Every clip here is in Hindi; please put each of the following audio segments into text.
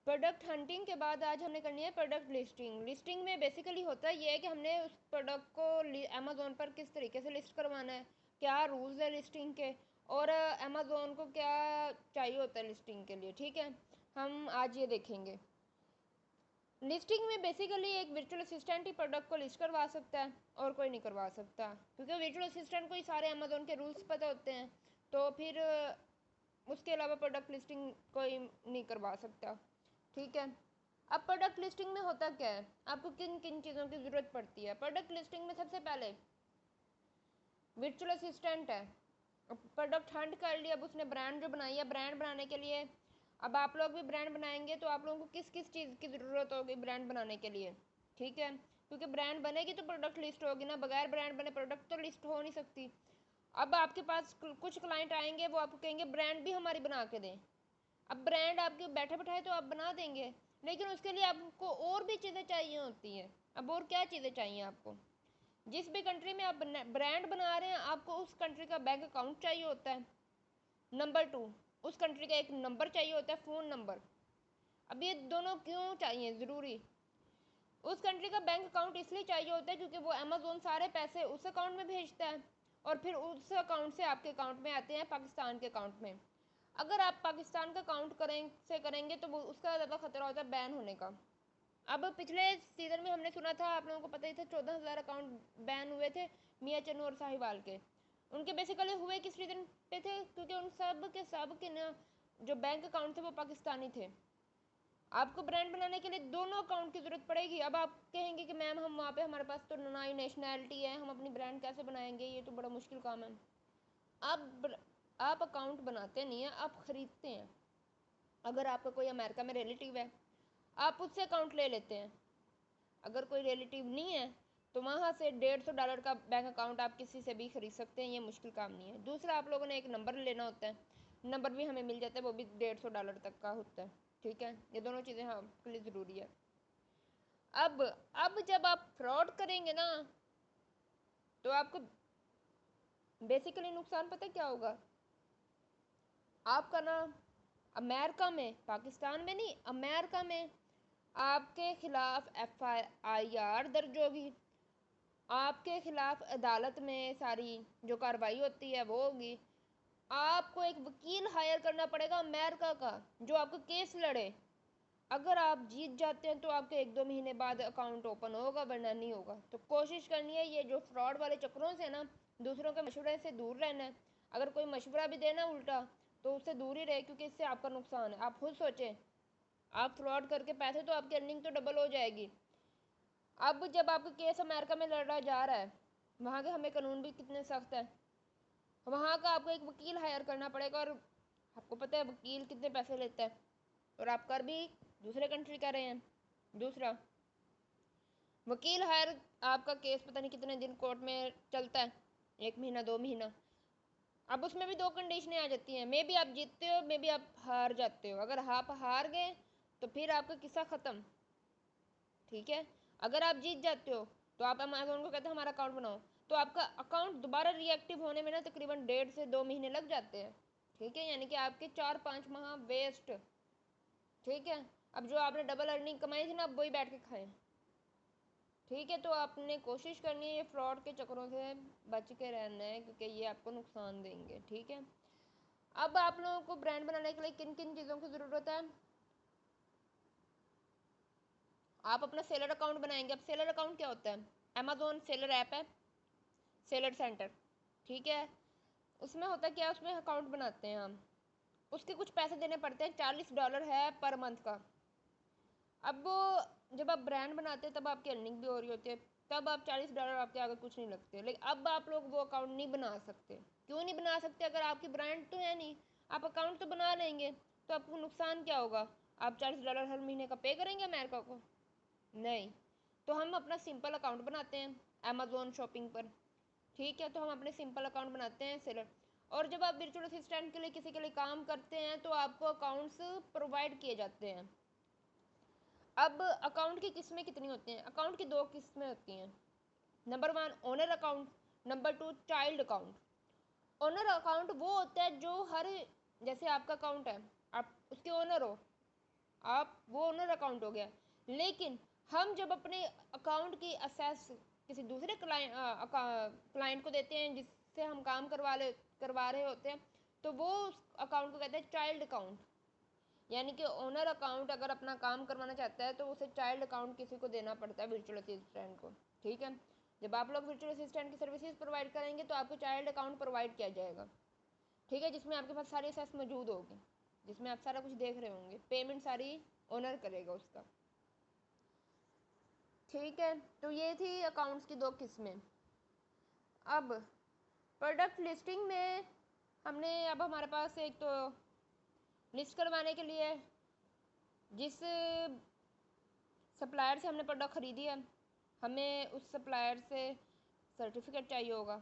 प्रोडक्ट हंटिंग के बाद आज हमने करनी है प्रोडक्ट लिस्टिंग। लिस्टिंग में बेसिकली होता ये है कि हमने उस प्रोडक्ट को अमेज़ोन पर किस तरीके से लिस्ट करवाना है, क्या रूल्स है लिस्टिंग के, और अमेज़ोन को क्या चाहिए होता है लिस्टिंग के लिए। ठीक है, हम आज ये देखेंगे। लिस्टिंग में बेसिकली एक वर्चुअल असिस्टेंट ही प्रोडक्ट को लिस्ट करवा सकता है और कोई नहीं करवा सकता, क्योंकि वर्चुअल असिस्टेंट को ही सारे अमेज़ोन के रूल्स पता होते हैं, तो फिर उसके अलावा प्रोडक्ट लिस्टिंग कोई नहीं करवा सकता। ठीक है, अब प्रोडक्ट लिस्टिंग में होता क्या है, आपको किन किन चीज़ों की ज़रूरत पड़ती है। प्रोडक्ट लिस्टिंग में सबसे पहले वर्चुअल असिस्टेंट है। प्रोडक्ट हंट कर लिया, अब उसने ब्रांड जो बनाई है, ब्रांड बनाने के लिए अब आप लोग भी ब्रांड बनाएंगे तो आप लोगों को किस किस चीज़ की ज़रूरत होगी ब्रांड बनाने के लिए। ठीक है, क्योंकि ब्रांड बनेगी तो प्रोडक्ट लिस्ट होगी ना, बगैर ब्रांड बने प्रोडक्ट तो लिस्ट हो नहीं सकती। अब आपके पास कुछ क्लाइंट आएंगे, वो आपको कहेंगे ब्रांड भी हमारी बना के दें। अब ब्रांड आपके बैठे बैठाए तो आप बना देंगे, लेकिन उसके लिए आपको और भी चीज़ें चाहिए होती हैं। अब और क्या चीज़ें चाहिए आपको, जिस भी कंट्री में आप ब्रांड बना रहे हैं आपको उस कंट्री का बैंक अकाउंट चाहिए होता है। नंबर 2, उस कंट्री का एक नंबर चाहिए होता है, फ़ोन नंबर। अब ये दोनों क्यों चाहिए ज़रूरी, उस कंट्री का बैंक अकाउंट इसलिए चाहिए होता है क्योंकि वो अमेज़ोन सारे पैसे उस अकाउंट में भेजता है और फिर उस अकाउंट से आपके अकाउंट में आते हैं पाकिस्तान के अकाउंट में। अगर आप पाकिस्तान का अकाउंट करेंगे तो वो उसका ज़्यादा खतरा होता है बैन होने का। अब पिछले सीज़न में हमने सुना था, आप लोगों को पता ही था, 14,000 अकाउंट बैन हुए थे मियाँ चन्नू और साहिवाल के। उनके बेसिकली हुए किस रीज़न पे थे, क्योंकि उन सब के ना जो बैंक अकाउंट थे वो पाकिस्तानी थे। आपको ब्रांड बनाने के लिए दोनों अकाउंट की ज़रूरत पड़ेगी। अब आप कहेंगे कि मैम हम वहाँ पे हमारे पास तो ना ही नेशनैलिटी है, हम अपनी ब्रांड कैसे बनाएंगे, ये तो बड़ा मुश्किल काम है। अब आप अकाउंट बनाते नहीं हैं, आप ख़रीदते हैं। अगर आपका कोई अमेरिका में रिलेटिव है आप उससे अकाउंट ले लेते हैं। अगर कोई रिलेटिव नहीं है तो वहाँ से $150 का बैंक अकाउंट आप किसी से भी खरीद सकते हैं, ये मुश्किल काम नहीं है। दूसरा, आप लोगों ने एक नंबर लेना होता है, नंबर भी हमें मिल जाता है, वो भी $150 तक का होता है। ठीक है, ये दोनों चीज़ें आपके लिए ज़रूरी है। अब जब आप फ्रॉड करेंगे ना तो आपको बेसिकली नुकसान पता क्या होगा, आपका ना अमेरिका में, पाकिस्तान में नहीं, अमेरिका में आपके खिलाफ FIR दर्ज होगी, आपके खिलाफ अदालत में सारी जो कार्रवाई होती है वो होगी। आपको एक वकील हायर करना पड़ेगा अमेरिका का जो आपका केस लड़े। अगर आप जीत जाते हैं तो आपके 1-2 महीने बाद अकाउंट ओपन होगा, वरना नहीं होगा। तो कोशिश करनी है ये जो फ्रॉड वाले चक्करों से ना दूसरों के मशवरे से दूर रहना है। अगर कोई मशवरा भी देना उल्टा तो उससे दूर ही रहे, क्योंकि इससे आपका नुकसान है। आप खुद सोचें, आप फ्रॉड करके पैसे तो आपकी अर्निंग तो डबल हो जाएगी। अब जब आपका केस अमेरिका में लड़ा जा रहा है, वहाँ के हमें कानून भी कितने सख्त है, वहाँ का आपको एक वकील हायर करना पड़ेगा, और आपको पता है वकील कितने पैसे लेता है, और आप कर भी दूसरे कंट्री का रहे हैं। दूसरा, वकील हायर, आपका केस पता नहीं कितने दिन कोर्ट में चलता है, 1 महीना 2 महीना। अब उसमें भी 2 कंडीशनें आ जाती हैं, मे बी आप जीतते हो, मे बी आप हार जाते हो। अगर आप हार गए तो फिर आपका किस्सा ख़त्म। ठीक है, अगर आप जीत जाते हो तो आप अमेज़न को कहते हैं हमारा अकाउंट बनाओ, तो आपका अकाउंट दोबारा रीएक्टिव होने में ना तकरीबन 1.5 से 2 महीने लग जाते हैं। ठीक है, यानी कि आपके 4-5 माह वेस्ट। ठीक है, अब जो आपने डबल अर्निंग कमाई थी ना, अब वही बैठ के खाएं। ठीक है, तो आपने कोशिश करनी है ये फ्रॉड के चक्करों से बच के रहना है, क्योंकि ये आपको नुकसान देंगे। ठीक है, अब आप लोगों को ब्रांड बनाने के लिए किन किन चीज़ों की ज़रूरत है, आप अपना सेलर अकाउंट बनाएंगे। अब सेलर अकाउंट क्या होता है, अमेज़ोन सेलर ऐप है, सेलर सेंटर। ठीक है, उसमें होता क्या, उसमें अकाउंट बनाते हैं हम, उसके कुछ पैसे देने पड़ते हैं, $40 है पर मंथ का। अब वो जब आप ब्रांड बनाते हैं तब आपकी अर्निंग भी हो रही होती है, तब आप $40 आपके आगे कुछ नहीं लगते। लेकिन अब आप लोग वो अकाउंट नहीं बना सकते। क्यों नहीं बना सकते, अगर आपकी ब्रांड तो है नहीं, आप अकाउंट तो बना लेंगे तो आपको नुकसान क्या होगा, आप $40 हर महीने का पे करेंगे अमेरिका को, नहीं। तो हम अपना सिंपल अकाउंट बनाते हैं अमेज़ोन शॉपिंग पर। ठीक है, तो हम अपने सिंपल अकाउंट बनाते हैं सेलर। और जब आप वर्चुअल असिस्टेंट के लिए किसी के लिए काम करते हैं तो आपको अकाउंट्स प्रोवाइड किए जाते हैं। अब अकाउंट की किस्में कितनी होती हैं, अकाउंट की 2 किस्में होती हैं। Number 1 owner account, number 2 child account. Owner account वो होता है जो हर, जैसे आपका अकाउंट है, आप उसके ओनर हो, आप वो ओनर अकाउंट हो गया। लेकिन हम जब अपने अकाउंट की असेस किसी दूसरे क्लाइंट को देते हैं जिससे हम काम करवा रहे होते हैं, तो वो उस अकाउंट को कहते हैं चाइल्ड अकाउंट। यानी कि ओनर अकाउंट अगर अपना काम करवाना चाहता है तो उसे चाइल्ड अकाउंट किसी को देना पड़ता है, वर्चुअल असिस्टेंट को। ठीक है, जब आप लोग वर्चुअल असिस्टेंट की सर्विसेज प्रोवाइड करेंगे तो आपको चाइल्ड अकाउंट प्रोवाइड किया जाएगा। ठीक है, जिसमें आपके पास सारी एसेस मौजूद होगी, जिसमें आप सारा कुछ देख रहे होंगे, पेमेंट सारी ओनर करेगा उसका। ठीक है, तो ये थी अकाउंट्स की दो किस्में। अब प्रोडक्ट लिस्टिंग में हमने अब हमारे पास एक तो लिस्ट करवाने के लिए जिस सप्लायर से हमने प्रोडक्ट ख़रीदी है, हमें उस सप्लायर से सर्टिफिकेट चाहिए होगा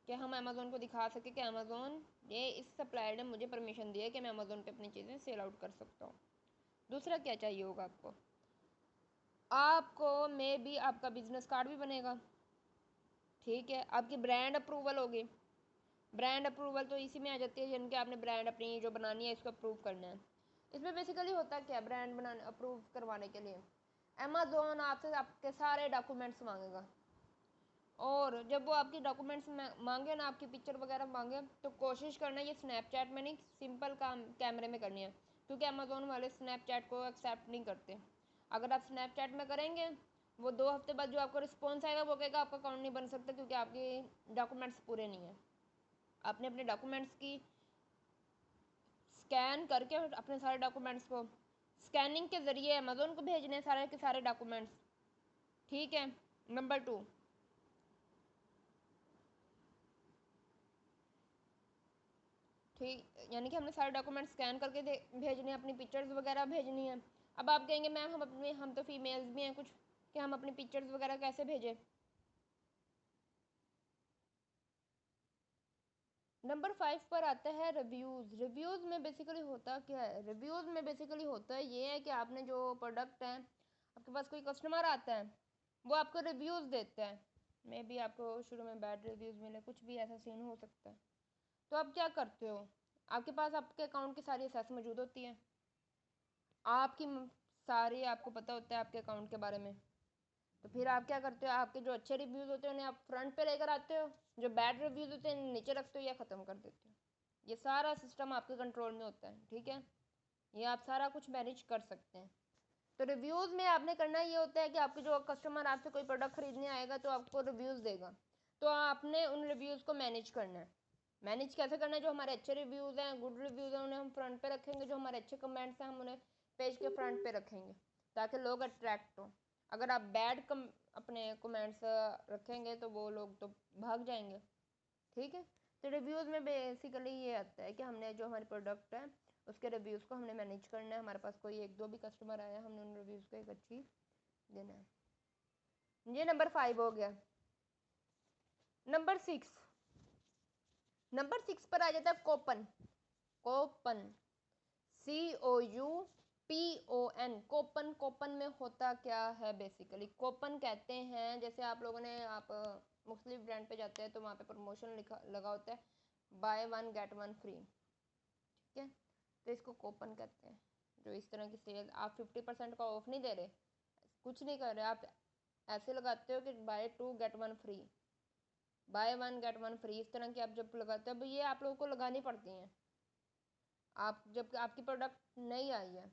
कि हम अमेज़ोन को दिखा सकें कि अमेज़ोन ये इस सप्लायर ने मुझे परमिशन दी है कि मैं अमेज़ोन पे अपनी चीज़ें सेल आउट कर सकता हूँ। दूसरा क्या चाहिए होगा आपको मे बी आपका बिजनेस कार्ड भी बनेगा। ठीक है, आपकी ब्रांड अप्रूवल होगी। ब्रांड अप्रूवल तो इसी में आ जाती है, यानी कि आपने ब्रांड अपनी जो बनानी है इसको अप्रूव करना है। इसमें बेसिकली होता क्या, ब्रांड बनाने अप्रूव करवाने के लिए अमेज़ोन आपसे आपके सारे डॉक्यूमेंट्स मांगेगा, और जब वो आपकी डॉक्यूमेंट्स मांगे ना, आपकी पिक्चर वगैरह मांगे, तो कोशिश करना ये स्नैपचैट में नहीं, सिंपल काम कैमरे में करनी है, क्योंकि अमेज़ोन वाले स्नैपचैट को एक्सेप्ट नहीं करते। अगर आप स्नैपचैट में करेंगे, वो 2 हफ्ते बाद जो आपको रिस्पॉन्स आएगा वो कहेगा आपका अकाउंट नहीं बन सकता क्योंकि आपके डॉक्यूमेंट्स पूरे नहीं है। आपने अपने डॉक्यूमेंट्स की स्कैन करके अपने सारे डॉक्यूमेंट्स को स्कैनिंग के ज़रिए अमेज़ोन को भेजने हैं, सारे के सारे डॉक्यूमेंट्स। ठीक है, नंबर 2, ठीक, यानी कि हमने सारे डॉक्यूमेंट स्कैन करके भेजने हैं, अपनी पिक्चर्स वगैरह भेजनी है। अब आप कहेंगे मैम हम तो फीमेल्स भी हैं कुछ, कि हम अपनी पिक्चर्स वगैरह कैसे भेजें। नंबर 5 पर आता है रिव्यूज़। रिव्यूज़ में बेसिकली होता क्या है, रिव्यूज़ में बेसिकली होता है ये है कि आपने जो प्रोडक्ट है, आपके पास कोई कस्टमर आता है, वो आपको रिव्यूज़ देता है। मे बी आपको शुरू में बैड रिव्यूज़ मिले, कुछ भी ऐसा सीन हो सकता है। तो आप क्या करते हो, आपके पास आपके अकाउंट की सारी एसेस मौजूद होती है, आपकी सारी आपको पता होता है आपके अकाउंट के बारे में। तो फिर आप क्या करते हो, आपके जो अच्छे रिव्यूज़ होते हैं उन्हें आप फ्रंट पे लेकर आते हो, जो बैड रिव्यूज़ होते हैं नीचे रखते हो या ख़त्म कर देते हो। ये सारा सिस्टम आपके कंट्रोल में होता है। ठीक है, ये आप सारा कुछ मैनेज कर सकते हैं। तो रिव्यूज़ में आपने करना ये होता है कि आपके जो कस्टमर आपसे कोई प्रोडक्ट खरीदने आएगा तो आपको रिव्यूज़ देगा, तो आपने उन रिव्यूज़ को मैनेज करना है। मैनेज कैसे करना है, जो हमारे अच्छे रिव्यूज़ हैं, गुड रिव्यूज़ हैं, उन्हें हम फ्रंट पे रखेंगे, जो हमारे अच्छे कमेंट्स हैं हम उन्हें पेज के फ्रंट पे रखेंगे ताकि लोग अट्रैक्ट हों। अगर आप अपने कमेंट्स रखेंगे तो वो लोग तो भाग जाएंगे। ठीक है, तो रिव्यूज़ में बेसिकली ये आता है कि हमने जो हमारे प्रोडक्ट है उसके रिव्यूज़ को हमने मैनेज करना है। हमारे पास कोई 1-2 भी कस्टमर आया, हमने उन रिव्यूज़ को एक अच्छी देना है। ये नंबर 5 हो गया। नंबर 6 पर आ जाता है Köppen. Köppen COUPON, Köppen. Köppen में होता क्या है, बेसिकली कोपन कहते हैं, जैसे आप लोगों ने आप मुख्तलिफ ब्रांड पे जाते हैं तो वहाँ पे प्रमोशन लगा होता है, बाय 1 गेट 1 फ्री। ठीक है, तो इसको कोपन कहते हैं। जो इस तरह की सेल, आप 50% का ऑफ नहीं दे रहे, कुछ नहीं कर रहे, आप ऐसे लगाते हो कि buy 2 get 1 free, buy 1 get 1 free, इस तरह की आप जब लगाते हो, ये आप लोगों को लगानी पड़ती हैं। आप जब आपकी प्रोडक्ट नहीं आई है,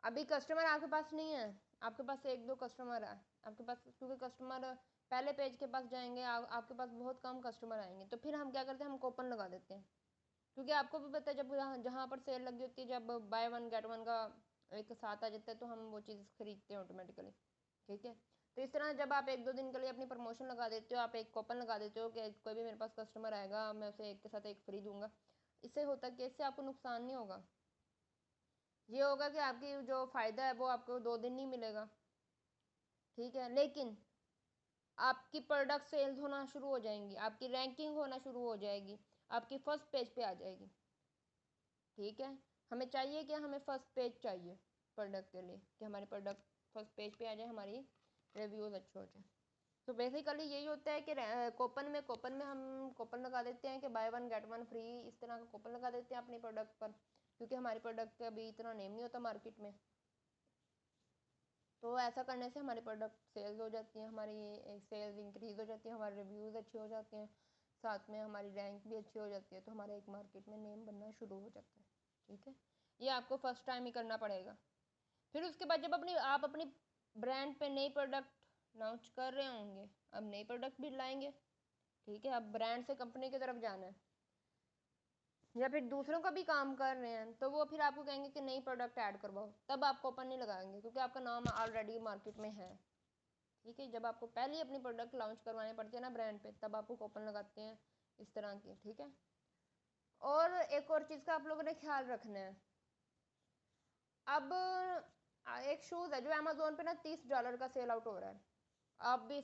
अभी कस्टमर आपके पास नहीं है, आपके पास 1-2 कस्टमर है आपके पास, क्योंकि कस्टमर पहले पेज के पास जाएंगे, आपके पास बहुत कम कस्टमर आएंगे, तो फिर हम क्या करते हैं, हम कूपन लगा देते हैं। क्योंकि आपको भी पता है जब जहाँ पर सेल लगी होती है, जब बाय 1 गेट 1 का एक साथ आ जाता है तो हम वो चीज़ खरीदते हैं ऑटोमेटिकली। ठीक है, तो इस तरह जब आप 1-2 दिन के लिए अपनी प्रमोशन लगा देते हो, आप एक कूपन लगा देते हो कि कोई भी मेरे पास कस्टमर आएगा मैं उसे एक के साथ एक फ्री दूंगा, इससे होता कि इससे आपको नुकसान नहीं होगा। ये होगा कि आपकी जो फ़ायदा है वो आपको 2 दिन नहीं मिलेगा। ठीक है, लेकिन आपकी प्रोडक्ट सेल्स होना शुरू हो जाएंगी, आपकी रैंकिंग होना शुरू हो जाएगी, आपकी फर्स्ट पेज पे आ जाएगी। ठीक है, हमें चाहिए क्या, हमें फर्स्ट पेज चाहिए प्रोडक्ट के लिए, कि हमारी प्रोडक्ट फर्स्ट पेज पे आ जाए, हमारी रिव्यूज़ अच्छे हो जाए। तो बेसिकली यही होता है कि कूपन में हम कूपन लगा देते हैं कि बाय 1 गेट 1 फ्री, इस तरह का कूपन लगा देते हैं अपनी प्रोडक्ट पर। क्योंकि हमारे प्रोडक्ट का अभी इतना नेम नहीं होता मार्केट में। तो ऐसा करने से हमारी प्रोडक्ट सेल्स हो जाती है, हमारी सेल्स इंक्रीज़ हो जाती है, हमारे रिव्यूज़ अच्छे हो जाते हैं, साथ में हमारी रैंक भी अच्छी हो जाती है, तो हमारा एक मार्केट में नेम बनना शुरू हो जाता है। ठीक है, ये आपको फर्स्ट टाइम ही करना पड़ेगा। फिर उसके बाद जब आप अपनी ब्रांड पे नई प्रोडक्ट लॉन्च कर रहे होंगे, अब नई प्रोडक्ट भी लाएंगे। ठीक है, अब ब्रांड से कंपनी की तरफ जाना है, या फिर दूसरों का भी काम कर रहे हैं, तो वो फिर आपको कहेंगे कि नई प्रोडक्ट ऐड करवाओ, तब आप कूपन नहीं लगाएंगे क्योंकि आपका नाम ऑलरेडी मार्केट में है। ठीक है, जब आपको पहले अपनी प्रोडक्ट लॉन्च करवाने पड़ते हैं ना ब्रांड पे, तब आपको कूपन लगाते हैं इस तरह के। ठीक है, और एक और चीज़ का आप लोगों ने ख्याल रखना है। अब एक शूज़ है जो अमेजोन पे ना $30 का सेल आउट हो रहा है, आप भी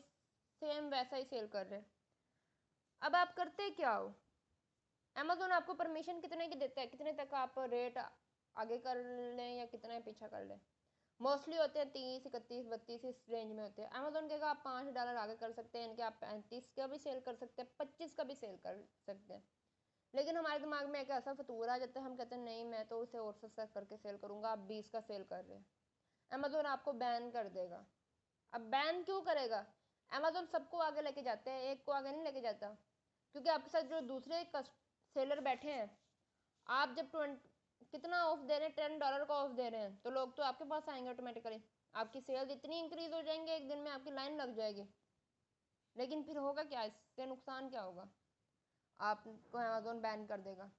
सेम वैसा ही सेल कर रहे हैं। अब आप करते क्या हो, अमेजोन आपको परमिशन कितने की देता है, कितने तक आप रेट आगे कर लें या कितना पीछा कर लें। मोस्टली होते हैं 30, 31, 32 इस रेंज में होते हैं। अमेजोन कहेगा आप $5 आगे कर सकते हैं, यानी कि आप 35 का भी सेल कर सकते हैं, 25 का भी सेल कर सकते हैं। लेकिन हमारे दिमाग में एक ऐसा फतूर आ जाता है, हम कहते हैं नहीं मैं तो उसे और सस्ता करके सेल करूँगा, आप 20 का सेल कर रहे हैं, अमेजोन आपको बैन कर देगा। अब बैन क्यों करेगा, अमेजोन सबको आगे लेके जाते हैं, एक को आगे नहीं लेके जाता, क्योंकि आपके साथ जो दूसरे सेलर बैठे हैं, आप जब कितना ऑफ दे रहे हैं, $10 का ऑफ दे रहे हैं, तो लोग तो आपके पास आएंगे ऑटोमेटिकली, आपकी सेल्स इतनी इंक्रीज हो जाएंगे एक दिन में, आपकी लाइन लग जाएगी। लेकिन फिर होगा क्या, इससे नुकसान क्या होगा, आपको अमेजोन बैन कर देगा।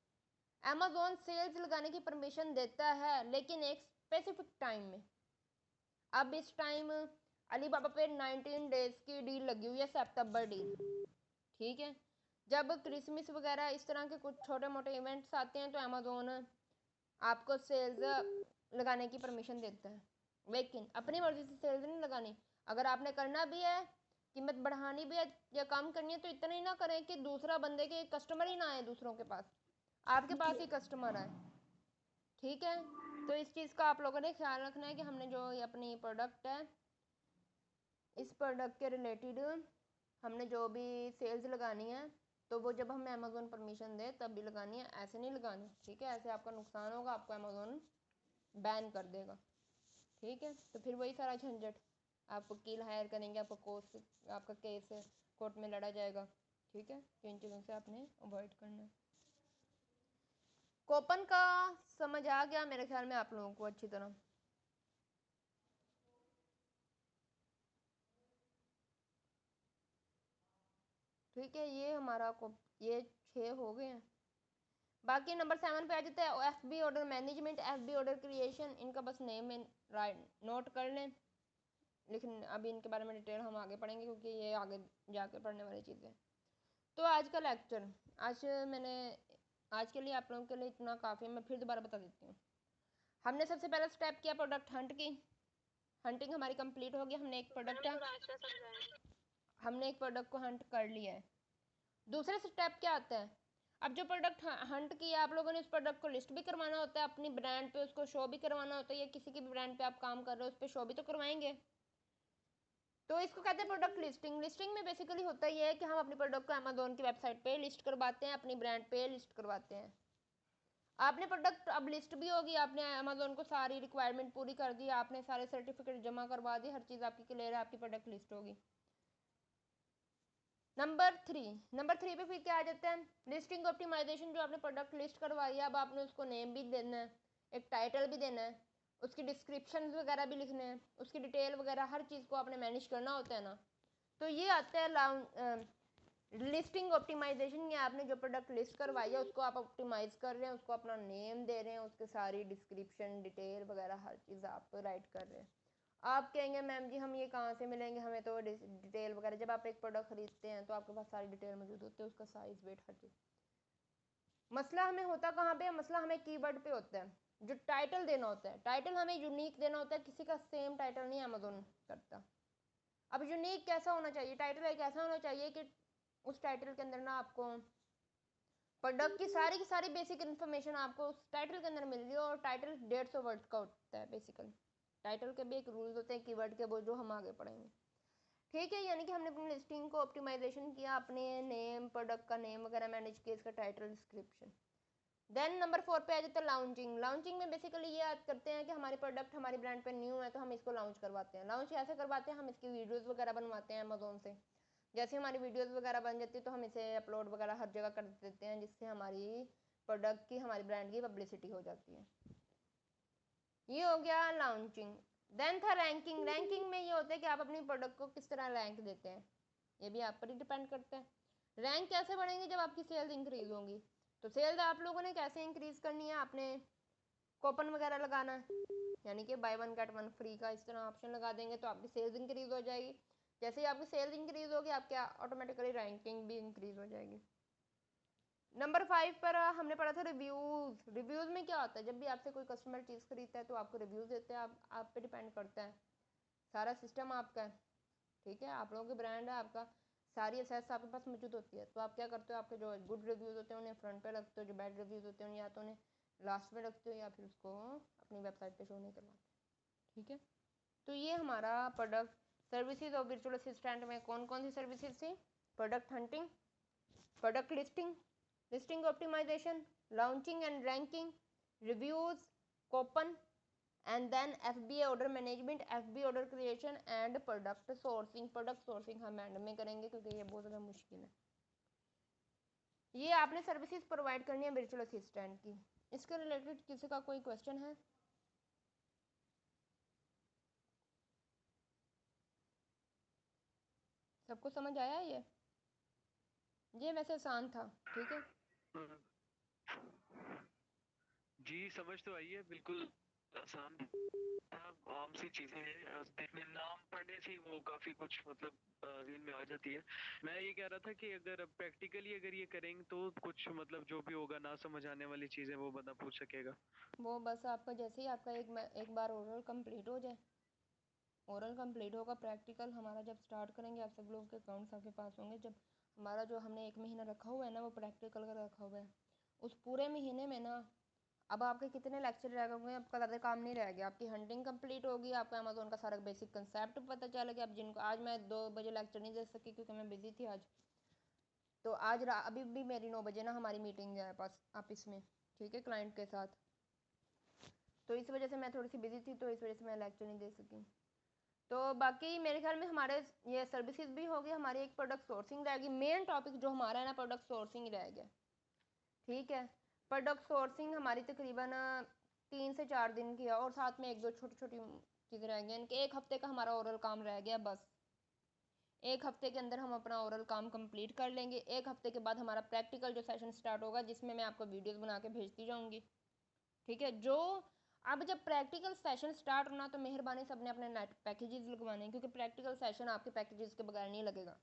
अमेजोन सेल्स लगाने की परमिशन देता है, लेकिन एक स्पेसिफिक टाइम में। अब इस टाइम अलीबाबा पे 19 डेज की डील लगी हुई है, सितंबर डील। ठीक है, जब क्रिसमस वगैरह इस तरह के कुछ छोटे मोटे इवेंट्स आते हैं, तो अमेजोन आपको सेल्स लगाने की परमिशन देता है, लेकिन अपनी मर्जी से सेल्स नहीं लगानी। अगर आपने करना भी है, कीमत बढ़ानी भी है या कम करनी है, तो इतना ही ना करें कि दूसरा बंदे के कस्टमर ही ना आए दूसरों के पास, आपके पास ही कस्टमर आए। ठीक है, तो इस चीज़ का आप लोगों ने ख्याल रखना है कि हमने जो अपनी प्रोडक्ट है, इस प्रोडक्ट के रिलेटेड हमने जो भी सेल्स लगानी है, तो वो जब हमें अमेजोन परमिशन दे तब भी लगानी है, ऐसे नहीं लगानी। ठीक है, ऐसे आपका नुकसान होगा, आपको अमेजोन बैन कर देगा। ठीक है, तो फिर वही सारा झंझट, आप वकील हायर करेंगे, आपका केस कोर्ट में लड़ा जाएगा। ठीक है, तो इन चीज़ों से आपने अवॉइड करना है। कूपन का समझ आ गया मेरे ख्याल में आप लोगों को अच्छी तरह। ठीक है, ये हमारा ये 6 हो गए हैं। बाकी नंबर 7 पे आ जाता है FB order management, FB order creation, इनका बस नेम राइट नोट कर लें, लेकिन अभी इनके बारे में डिटेल हम आगे पढ़ेंगे क्योंकि ये आगे जाके पढ़ने वाली चीज़ें। तो आज का लेक्चर आज के लिए आप लोगों के लिए इतना काफ़ी है, मैं फिर दोबारा बता देती हूँ। हमने सबसे पहला स्टेप किया प्रोडक्ट हंट की, हंटिंग हमारी कंप्लीट हो गई, हमने एक प्रोडक्ट को हंट कर लिया है। दूसरा स्टेप क्या आता है, अब जो प्रोडक्ट हंट किया आप लोगों ने, उस प्रोडक्ट को लिस्ट भी करवाना होता है, अपनी ब्रांड पे उसको शो भी करवाना होता है, या किसी की भी ब्रांड पे आप काम कर रहे हो उस पर शो भी तो करवाएंगे। तो इसको कहते हैं प्रोडक्ट लिस्टिंग। लिस्टिंग में बेसिकली होता ये है कि हम अपनी प्रोडक्ट को अमेजोन की वेबसाइट पे लिस्ट करवाते हैं, अपनी ब्रांड पे लिस्ट करवाते हैं। आपने प्रोडक्ट अब लिस्ट भी होगी, आपने अमेजोन को सारी रिक्वायरमेंट पूरी कर दी, आपने सारे सर्टिफिकेट जमा करवा दिए, हर चीज़ आपकी क्लियर है, आपकी प्रोडक्ट लिस्ट होगी। नंबर 3 पे फिर क्या आ जाता है, लिस्टिंग ऑप्टिमाइजेशन। जो आपने प्रोडक्ट लिस्ट करवाई है, अब आपने उसको नेम भी देना है, एक टाइटल भी देना है, उसकी डिस्क्रिप्शन वगैरह भी लिखने हैं, उसकी डिटेल वगैरह हर चीज़ को आपने मैनेज करना होता है ना। तो ये आता है लिस्टिंग ऑप्टिमाइजेशन। ये आपने जो प्रोडक्ट लिस्ट करवाई है उसको आप ऑप्टिमाइज कर रहे हैं, उसको अपना नेम दे रहे हैं, उसके सारी डिस्क्रिप्शन डिटेल वगैरह हर चीज़ आप राइट कर रहे हैं। आप कहेंगे मैम जी हम ये कहाँ से मिलेंगे, हमें तो डिटेल वगैरह। जब आप एक प्रोडक्ट खरीदते हैं तो आपके पास सारी डिटेल मौजूद होती है, उसका साइज वेट हर चीज़। मसला हमें होता कहाँ पे है, मसला हमें कीवर्ड पे होता है, जो टाइटल देना होता है। टाइटल हमें यूनिक देना होता है, किसी का सेम टाइटल नहीं अमेजोन करता। अब यूनिक कैसा होना चाहिए, टाइटल एक ऐसा होना चाहिए कि उस टाइटल के अंदर ना आपको प्रोडक्ट की सारी बेसिक इन्फॉर्मेशन आपको उस टाइटल के अंदर मिल रही है। और टाइटल 150 वर्ड का होता है बेसिकली, टाइटल के भी एक रूल्स होते हैं कीवर्ड के, वो जो हम आगे पढ़ेंगे। ठीक है, यानी कि हमने अपनी लिस्टिंग को ऑप्टिमाइजेशन किया, अपने नेम प्रोडक्ट का नेम वगैरह मैनेज किया, इसका टाइटल डिस्क्रिप्शन। देन नंबर 4 पे आ जाता है लॉन्चिंग। लॉन्चिंग में बेसिकली ये याद करते हैं कि हमारे प्रोडक्ट हमारी ब्रांड पे न्यू है तो हम इसको लॉन्च करवाते हैं। लॉन्च ऐसे करवाते हैं, हम इसकी वीडियोस वगैरह बनवाते हैं अमेजोन से। जैसे हमारी वीडियोस वगैरह बन जाती है तो हम इसे अपलोड वगैरह हर जगह कर देते हैं, जिससे हमारी प्रोडक्ट की, हमारी ब्रांड की पब्लिसिटी हो जाती है। ये हो गया लॉन्चिंग। देन था रैंकिंग। रैंकिंग में ये होता है कि आप अपनी प्रोडक्ट को किस तरह रैंक देते हैं, ये भी आप पर ही डिपेंड करता है। रैंक कैसे बढ़ेंगे, जब आपकी सेल्स इंक्रीज होंगी। तो सेल्स आप लोगों ने कैसे इंक्रीज करनी है, आपने कूपन वगैरह लगाना है, यानी कि by one get one free का इस तरह ऑप्शन लगा देंगे तो आपकी सेल्स इंक्रीज हो जाएगी। जैसे ही आपकी सेल्स इंक्रीज होगी, आपके ऑटोमेटिकली रैंकिंग भी इंक्रीज हो जाएगी। नंबर 5 पर हमने पढ़ा था रिव्यूज। रिव्यूज में क्या होता है, जब भी आपसे कोई कस्टमर चीज़ खरीदता है तो आपको रिव्यूज देते हैं, आप पे डिपेंड करता है, सारा सिस्टम आपका है, ठीक है। आप लोगों की ब्रांड है, आपका सारी असेट्स आपके पास मौजूद होती है। तो आप क्या करते हो, आपके जो गुड रिव्यूज़ होते हैं उन्हें फ्रंट पे रखते हो, जो बैड रिव्यूज़ होते हैं या तो उन्हें लास्ट में रखते हो या फिर उसको अपनी वेबसाइट पे शो नहीं करवाते, ठीक है। तो ये हमारा प्रोडक्ट सर्विसेज और वर्चुअल असिस्टेंट में कौन कौन सी सर्विसेज थी, product hunting, product listing, listing optimization, launching and ranking, reviews, coupon, and then FBA order management, FBA order creation and product sourcing. Product sourcing हम एंड में करेंगे क्योंकि ये बहुत ज़्यादा मुश्किल है। ये आपने सर्विसेज प्रोवाइड करनी है वर्चुअल असिस्टेंट की। इसके रिलेटेड किसी का कोई क्वेश्चन है? सबको समझ आया ये वैसे आसान था, ठीक है। जी समझ तो आई है, बिल्कुल आसान आम सी चीजें हैं, देखने नाम पढ़ने से ही वो काफी कुछ मतलब ज़हन में आ जाती है। मैं ये कह रहा था कि अगर प्रैक्टिकली अगर ये करेंगे तो कुछ मतलब जो भी होगा ना समझ आने वाली चीजें वो बंदा पूछ सकेगा। वो बस आपका जैसे ही आपका एक बार ओरल कंप्लीट हो जाए, ओरल कंप्लीट होगा, प्रैक्टिकल हमारा जब स्टार्ट करेंगे, आप सब लोगों के अकाउंट्स आपके पास होंगे। जब हमारा जो हमने 1 महीना रखा हुआ है ना, वो प्रैक्टिकल का रखा हुआ है, उस पूरे महीने में ना अब आपके कितने लेक्चर रह गए होंगे, आपका ज़्यादा काम नहीं रह गया, आपकी हंटिंग कंप्लीट होगी, आपको अमेजोन का सारा बेसिक कंसेप्ट पता चल गया। अब जिनको आज मैं 2 बजे लेक्चर नहीं दे सकी क्योंकि मैं बिजी थी आज, तो आज अभी भी मेरी 9 बजे ना हमारी मीटिंग है पास ऑफिस में, ठीक है, क्लाइंट के साथ। तो इस वजह से मैं थोड़ी सी बिजी थी, तो इस वजह से मैं लेक्चर नहीं दे सकी। तो बाकी मेरे ख्याल में हमारे ये सर्विसेज भी होगी, हमारी एक प्रोडक्ट सोर्सिंग रहेगी। मेन टॉपिक जो हमारा है ना, प्रोडक्ट सोर्सिंग रह गया, ठीक है। प्रोडक्ट सोर्सिंग हमारी तकरीबन 3 से 4 दिन की है, और साथ में 1-2 छोटी छोटी चीज़ें रह गई, इनके 1 हफ्ते का हमारा ओरल काम रह गया बस। 1 हफ्ते के अंदर हम अपना ओरल काम कंप्लीट कर लेंगे। 1 हफ्ते के बाद हमारा प्रैक्टिकल जो सेशन स्टार्ट होगा, जिसमें मैं आपको वीडियोस बना के भेजती जाऊंगी, ठीक है। जो अब जब प्रैक्टिकल सेशन स्टार्ट होना तो मेहरबानी सबने अपने नेट पैकेजेस लगवाने हैं, क्योंकि प्रैक्टिकल सेशन आपके पैकेजेस के बगैर नहीं लगेगा,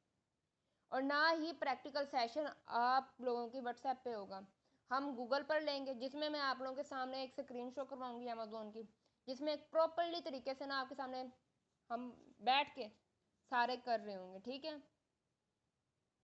और ना ही प्रैक्टिकल सेशन आप लोगों की व्हाट्सएप पे होगा। हम गूगल पर लेंगे, जिसमें मैं आप लोगों के सामने एक स्क्रीन शो करवाऊंगी अमेजोन की, जिसमें एक प्रॉपरली तरीके से ना आपके सामने हम बैठ के सारे कर रहे होंगे, ठीक है।